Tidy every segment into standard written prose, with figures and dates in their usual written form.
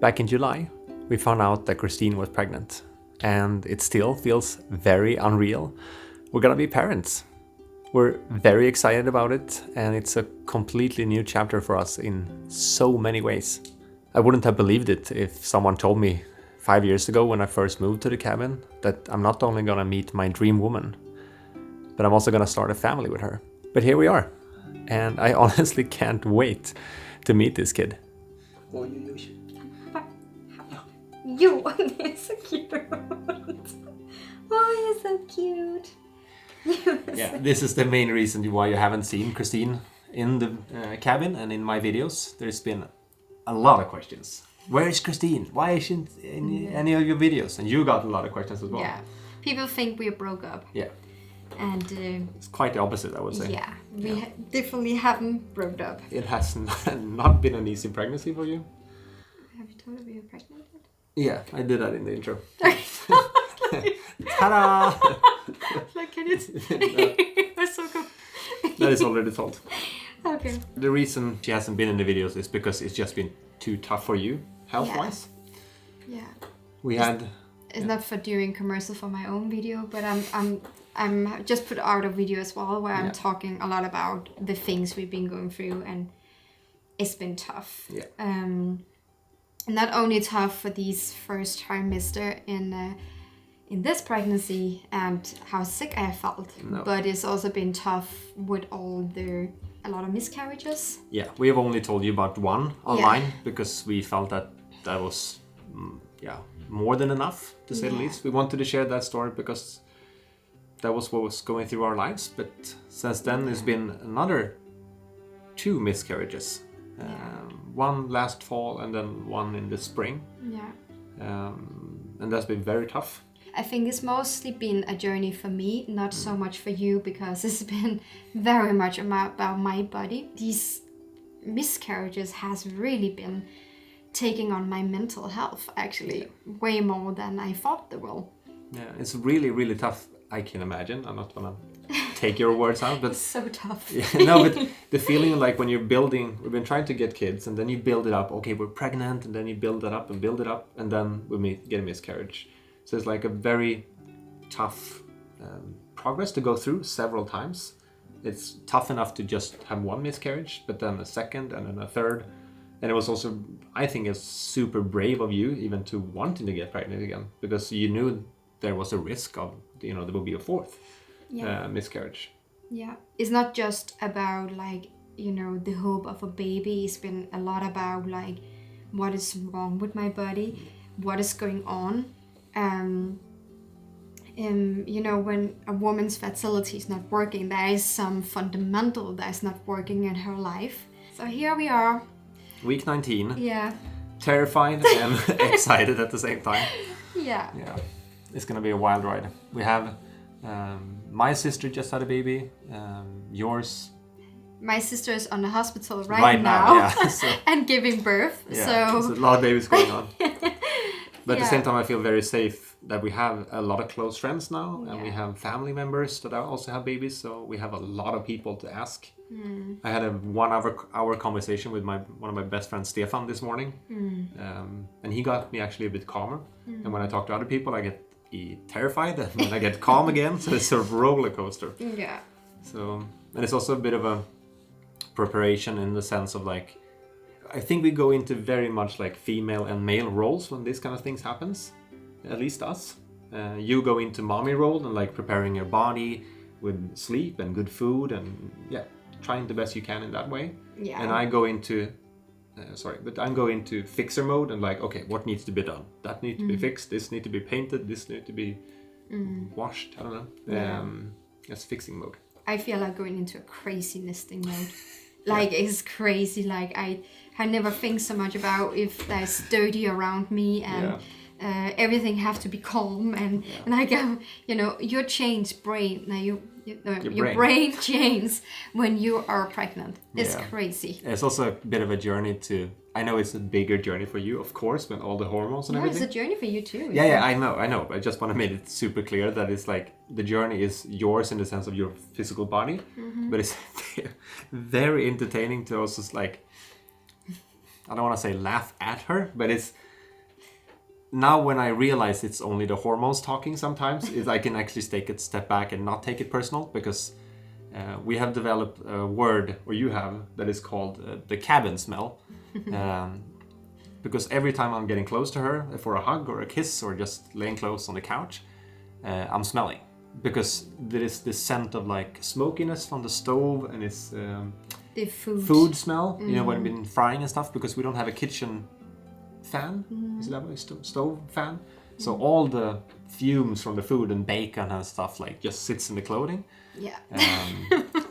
Back in July, we found out that Christine was pregnant, and it still feels very unreal. We're gonna be parents. We're very excited about it, and it's a completely new chapter for us in so many ways. I wouldn't have believed it if someone told me 5 years ago when I first moved to the cabin that I'm not only gonna meet my dream woman, but I'm also gonna start a family with her. But here we are, and I honestly can't wait to meet this kid. You are so cute. Oh, you're so cute. Yeah, this is the main reason why you haven't seen Christine in the cabin and in my videos. There's been a lot of questions. Where is Christine? Why isn't in any of your videos? And you got a lot of questions as well. Yeah, people think we broke up. Yeah. And it's quite the opposite, I would say. Yeah, we definitely haven't broke up. It has not been an easy pregnancy for you. Have you told her you're pregnant yet? Yeah, I did that in the intro. Ta-da! Like, can you? That's so cool. That is already told. Okay. The reason she hasn't been in the videos is because it's just been too tough for you, health-wise. Yeah. We had... It's not for doing commercial for my own video, but I'm just put out a video as well where I'm talking a lot about the things we've been going through, and it's been tough. Yeah. Not only tough for these first trimester in this pregnancy and how sick I felt, but it's also been tough with a lot of miscarriages. Yeah, we have only told you about one online because we felt that was more than enough, to say the least. We wanted to share that story because that was what was going through our lives, but since then there's been another 2 miscarriages. One last fall and then one in the spring. Yeah. And that's been very tough. I think it's mostly been a journey for me, not so much for you, because it's been very much about my body. These miscarriages has really been taking on my mental health, actually, way more than I thought they will. Yeah, it's really, really tough, I can imagine. I'm not gonna take your words out, but it's so tough. No, but the feeling like when you're building, we've been trying to get kids, and then you build it up. Okay, we're pregnant, and then you build it up, and then we get a miscarriage. So it's like a very tough progress to go through several times. It's tough enough to just have one miscarriage, but then a second, and then a third. And it was also, I think, it's super brave of you even to wanting to get pregnant again, because you knew there was a risk of, there would be a fourth miscarriage. Yeah, it's not just about the hope of a baby. It's been a lot about what is wrong with my body, what is going on. When a woman's fertility is not working, there is some fundamental that is not working in her life. So here we are. Week 19. Yeah. Terrified and excited at the same time. Yeah. Yeah. It's gonna be a wild ride. We have my sister just had a baby. Yours. My sister is on the hospital right now and giving birth. Yeah, so there's a lot of babies going on. But at the same time, I feel very safe that we have a lot of close friends now, and we have family members that also have babies, so we have a lot of people to ask. I had a 1 hour conversation with one of my best friends, Stefan, this morning, and he got me actually a bit calmer. And when I talk to other people, I get terrified, and then I get calm again, so it's a roller coaster. Yeah. So, and it's also a bit of a preparation in the sense of I think we go into very much female and male roles when this kind of things happens, at least us. You go into mommy role and preparing your body with sleep and good food and trying the best you can in that way. Yeah. And I go into, I'm going into fixer mode and okay, what needs to be done? That needs to be fixed, this needs to be painted, this needs to be washed, I don't know. That's fixing mode. I feel like going into a crazy nesting mode. It's crazy. I never think so much about if there's dirty around me and everything have to be calm and your change brain. Now your brain changes when you are pregnant. It's crazy. It's also a bit of a journey to. I know it's a bigger journey for you, of course, when all the hormones and everything. It's a journey for you too. Yeah, I know. I just want to make it super clear that it's the journey is yours in the sense of your physical body, but it's very entertaining to also I don't want to say laugh at her, but it's now when I realize it's only the hormones talking sometimes, is I can actually take a step back and not take it personal, because we have developed a word, or you have, that is called the cabin smell. Because every time I'm getting close to her for a hug or a kiss or just laying close on the couch, I'm smelling. Because there is this scent of like smokiness from the stove, and it's the food smell, you know, when we've been frying and stuff, because we don't have a kitchen fan. Is that what it's stove fan? So all the fumes from the food and bacon and stuff like just sits in the clothing. Yeah.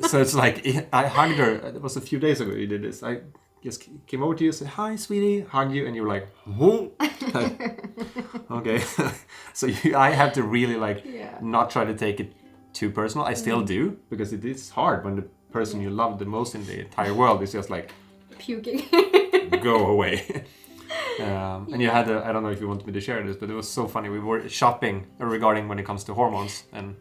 So it's like, I hugged her, it was a few days ago you did this. I just came over to you, said, "Hi, sweetie," hugged you, and you were like, "Whoa." Okay. So I have to really like not try to take it too personal. I still do, because it is hard when the person you love the most in the entire world is just like puking. Go away. And you had I don't know if you want me to share this, but it was so funny. We were shopping regarding when it comes to hormones and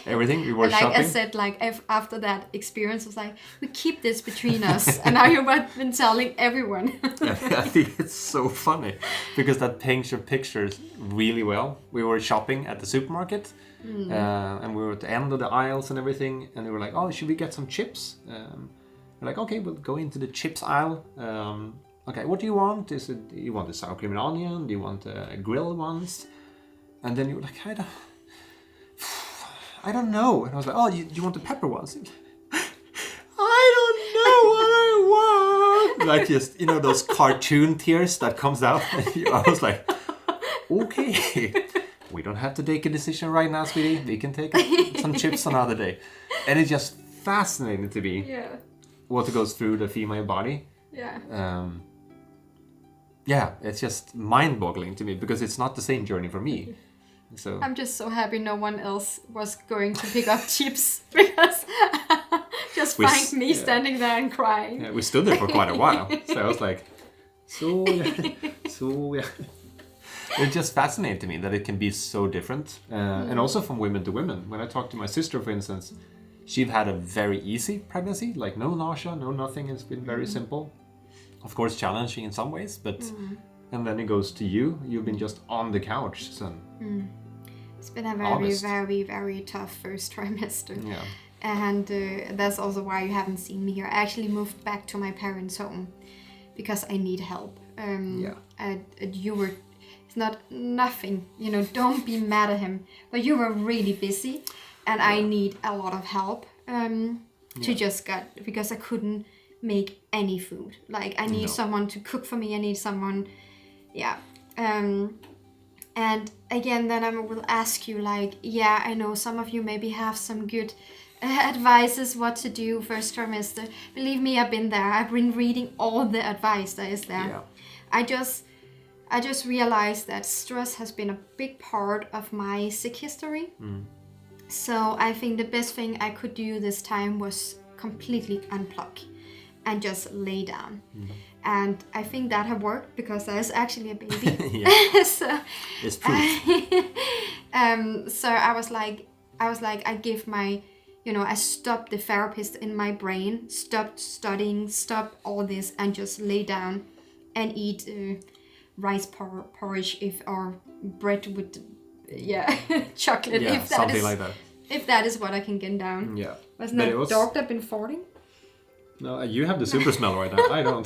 everything. We were like shopping. I said, like after that experience, I was like, we keep this between us. And now you've been telling everyone. I think it's so funny because that paints your pictures really well. We were shopping at the supermarket, and we were at the end of the aisles and everything, and they were like, "Oh, should we get some chips?" We're like, "Okay, we'll go into the chips aisle." Okay, what do you want? Do you want the sour cream and onion? Do you want grilled ones? And then you were like, I don't know. And I was like, "Oh, you want the pepper ones?" I don't know what I want. Like just, you know, those cartoon tears that comes out. I was like, okay, we don't have to take a decision right now, sweetie. We can take some chips another day. And it's just fascinating to me what goes through the female body. Yeah, it's just mind-boggling to me because it's not the same journey for me. So I'm just so happy no one else was going to pick up chips because just find me standing there and crying. Yeah, we stood there for quite a while. So I was like, It's just fascinating to me that it can be so different. And also from women to women. When I talk to my sister, for instance, she'd had a very easy pregnancy, like no nausea, no nothing. It's been very simple. Of course, challenging in some ways, but and then it goes to you. You've been just on the couch, son. It's been a very, very, very tough first trimester. Yeah. And that's also why you haven't seen me here. I actually moved back to my parents' home because I need help. You were, it's not nothing, you know, don't be mad at him. But you were really busy and I need a lot of help to just get, because I couldn't make any food. Like I need someone to cook for me. I need someone, and again, then I will ask you like, I know some of you maybe have some good advices what to do first trimester. Believe me, I've been there. I've been reading all the advice that is there. Yeah. I just realized that stress has been a big part of my sick history. So I think the best thing I could do this time was completely unplug and just lay down. And I think that have worked because there's actually a baby. So it's proof. So I was like, I give my, you know, I stopped the therapist in my brain, stopped studying, stopped all this, and just lay down and eat rice porridge or bread with chocolate. Yeah, if that something is, like that. If that is what I can get down. Yeah. Wasn't that doctor been farting? No, you have the super smell right now. I don't.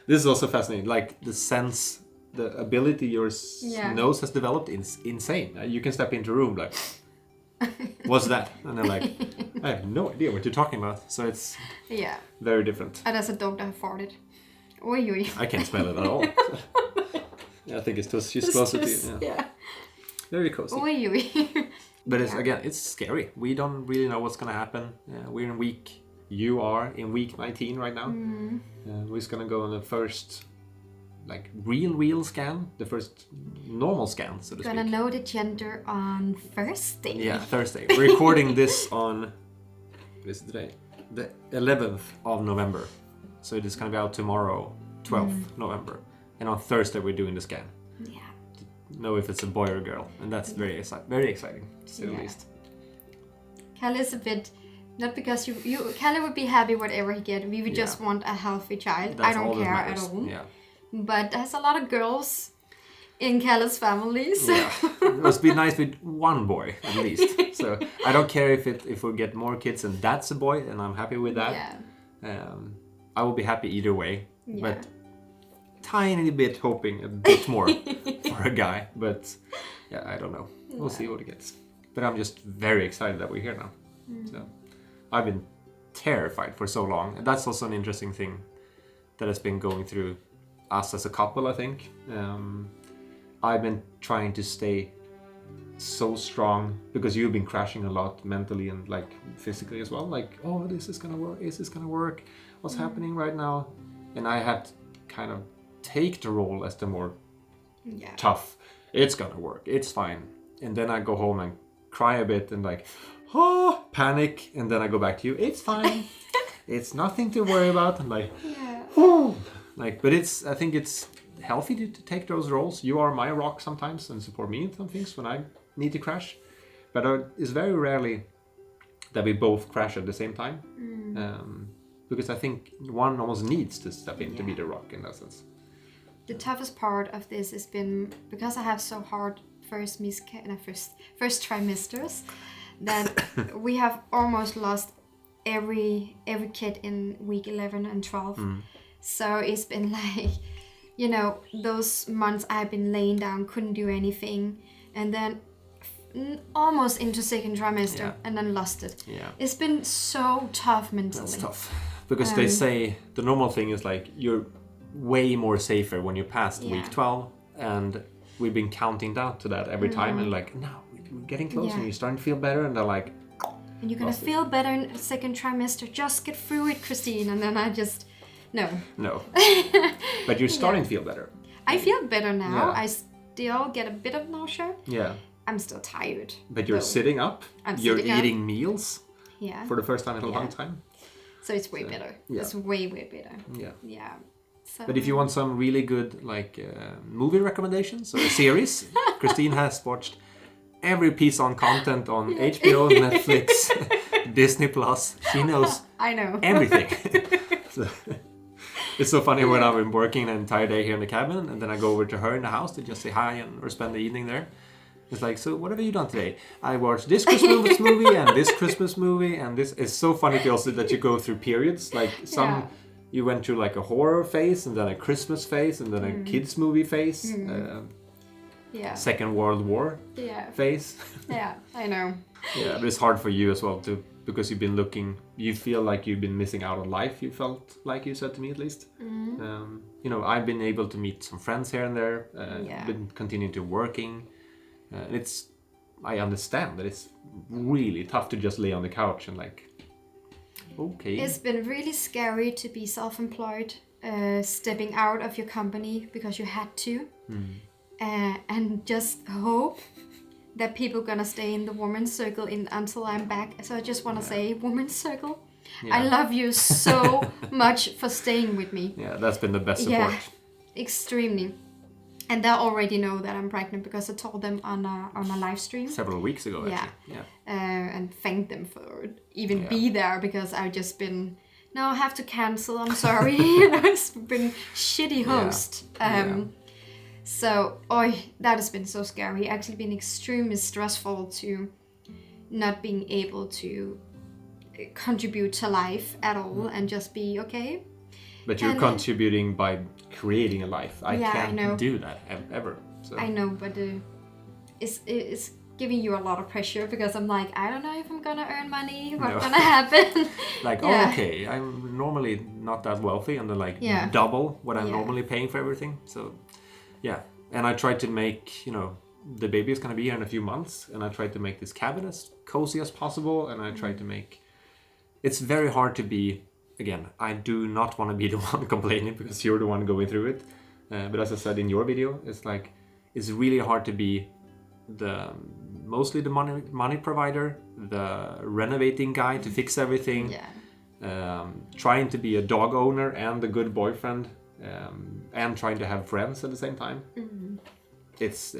This is also fascinating. Like the sense, the ability your nose has developed is insane. You can step into a room like, what's that? And they're like, I have no idea what you're talking about. So it's very different. And as a dog that farted. Oy, oy. I can't smell it at all. I think it's just she's closer to you. Yeah. Very cozy. Oy, oy. But it's scary. We don't really know what's gonna happen. We're in week. You are in week 19 right now. We're just gonna go on the first, like real scan, the first normal scan, so to speak. Gonna know the gender on Thursday. Yeah, Thursday. We're recording this on, what is it today? The 11th of November. So it is gonna be out tomorrow, 12th November. And on Thursday we're doing the scan. Yeah. To know if it's a boy or a girl, and that's very exciting, to say the least. Kalle is a bit. Not because Kalle would be happy whatever he get. We would just want a healthy child. I don't care at all. Yeah. But there's a lot of girls in Kalle's family. So. Yeah, it must be nice with one boy at least. So I don't care if we get more kids and that's a boy, and I'm happy with that. Yeah. I will be happy either way. Yeah. But tiny bit hoping a bit more for a guy. But yeah, I don't know. We'll see what it gets. But I'm just very excited that we're here now. So I've been terrified for so long, and that's also an interesting thing that has been going through us as a couple, I think. I've been trying to stay so strong because you've been crashing a lot mentally and like physically as well. Like, oh, this is gonna work. Is this gonna work? What's happening right now? And I had to kind of take the role as the more tough. It's gonna work. It's fine. And then I go home and cry a bit and like, oh, panic. And then I go back to you. It's fine. It's nothing to worry about. And like, oh, like, but I think it's healthy to take those roles. You are my rock sometimes and support me in some things when I need to crash. But it's very rarely that we both crash at the same time. Because I think one almost needs to step in to be the rock in that sense. The toughest part of this has been because I have so hard first trimesters that we have almost lost every kid in week 11 and 12. So it's been like, you know, those months I've been laying down, couldn't do anything, and then almost into second trimester and then lost it. It's been so tough mentally. That's tough because they say the normal thing is like you're way more safer when you passed week 12, and we've been counting down to that every time, and like now we're getting closer and you're starting to feel better, and they're like, and you're gonna feel better in the second trimester, just get through it, Christine. And then I just no but you're starting to feel better. I feel better now. I still get a bit of nausea. I'm still tired, but you're sitting up. You're eating meals for the first time in a long time, so it's way better. It's way better. So. But if you want some really good like movie recommendations or a series, Christine has watched every piece on content on HBO, Netflix, Disney Plus. She knows everything. So, it's so funny when I've been working an entire day here in the cabin, and then I go over to her in the house to just say hi or spend the evening there. It's like, so what have you done today? I watched this Christmas movie and this Christmas movie and this. It's so funny to also that you go through periods. Like you went through like a horror phase and then a Christmas phase and then a kids movie phase. Second World War phase. I know. But it's hard for you as well too, because you've been looking, you feel like you've been missing out on life, you felt like you said to me at least. You know, I've been able to meet some friends here and there, been continuing to working. I understand that it's really tough to just lay on the couch and like, okay. It's been really scary to be self-employed, stepping out of your company because you had to, and just hope that people gonna stay in the women's circle until I'm back. So I just want to say, women's circle, I love you so much for staying with me. That's been the best support. Extremely. And they already know that I'm pregnant because I told them on a live stream several weeks ago. Actually. And thanked them for even be there, because I've just been, no, I have to cancel. I'm sorry. It's been shitty host. So, that has been so scary. Actually, been extremely stressful to not being able to contribute to life at all and just be okay. But you're contributing by creating a life. I can't do that ever. So. I know, but it's giving you a lot of pressure, because I'm like, I don't know if I'm gonna earn money. What's gonna happen? Like, okay, I'm normally not that wealthy, and then like double what I'm normally paying for everything. So, and I tried to make, you know, the baby is gonna be here in a few months, and I tried to make this cabin as cozy as possible, and I tried to make. It's very hard to be. Again, I do not want to be the one complaining, because you're the one going through it. But as I said in your video, it's like it's really hard to be mostly the money provider, the renovating guy to fix everything, trying to be a dog owner and a good boyfriend, and trying to have friends at the same time. It's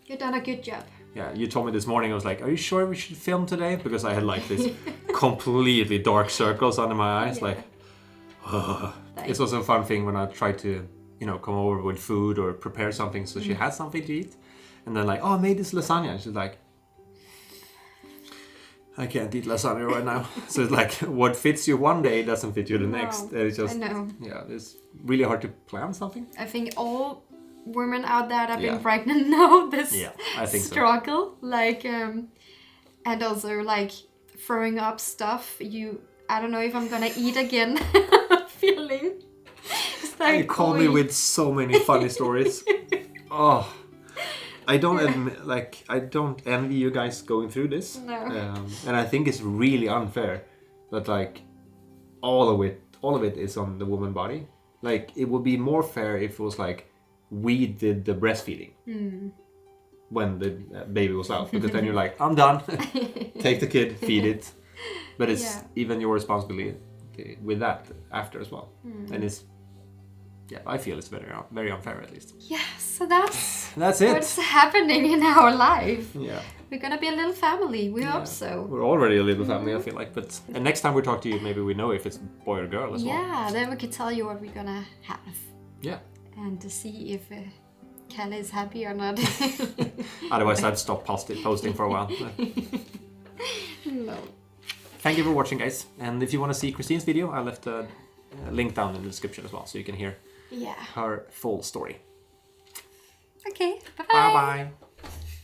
you've done a good job. Yeah, you told me this morning, I was like, are you sure we should film today? Because I had like this completely dark circles under my eyes. Like, it's also a fun thing when I try to come over with food or prepare something so she has something to eat. And then like, oh, I made this lasagna. And she's like, I can't eat lasagna right now. So it's like, what fits you one day doesn't fit you the next. And it's just, I know. Yeah, it's really hard to plan something. I think all women out there that have been pregnant know this I think struggle. So. Like, and also like throwing up stuff. I don't know if I'm gonna eat again. Feeling. It's like, you call me with so many funny stories. Oh. I don't I don't envy you guys going through this. No. And I think it's really unfair that like all of it is on the woman body. Like it would be more fair if it was like we did the breastfeeding when the baby was out, because then you're like, I'm done. Take the kid, feed it. But it's even your responsibility with that after as well. And it's I feel it's very unfair at least. Yeah, so that's it. What's happening in our life. Yeah. We're gonna be a little family. We hope so. We're already a little family, I feel like. And next time we talk to you, maybe we know if it's boy or girl as well. Yeah, then we could tell you what we're gonna have. Yeah. And to see if Kalle is happy or not. Otherwise, I'd stop posting for a while. No. Thank you for watching, guys. And if you want to see Christine's video, I left a link down in the description as well, so you can hear her full story. Okay, bye-bye. Bye-bye.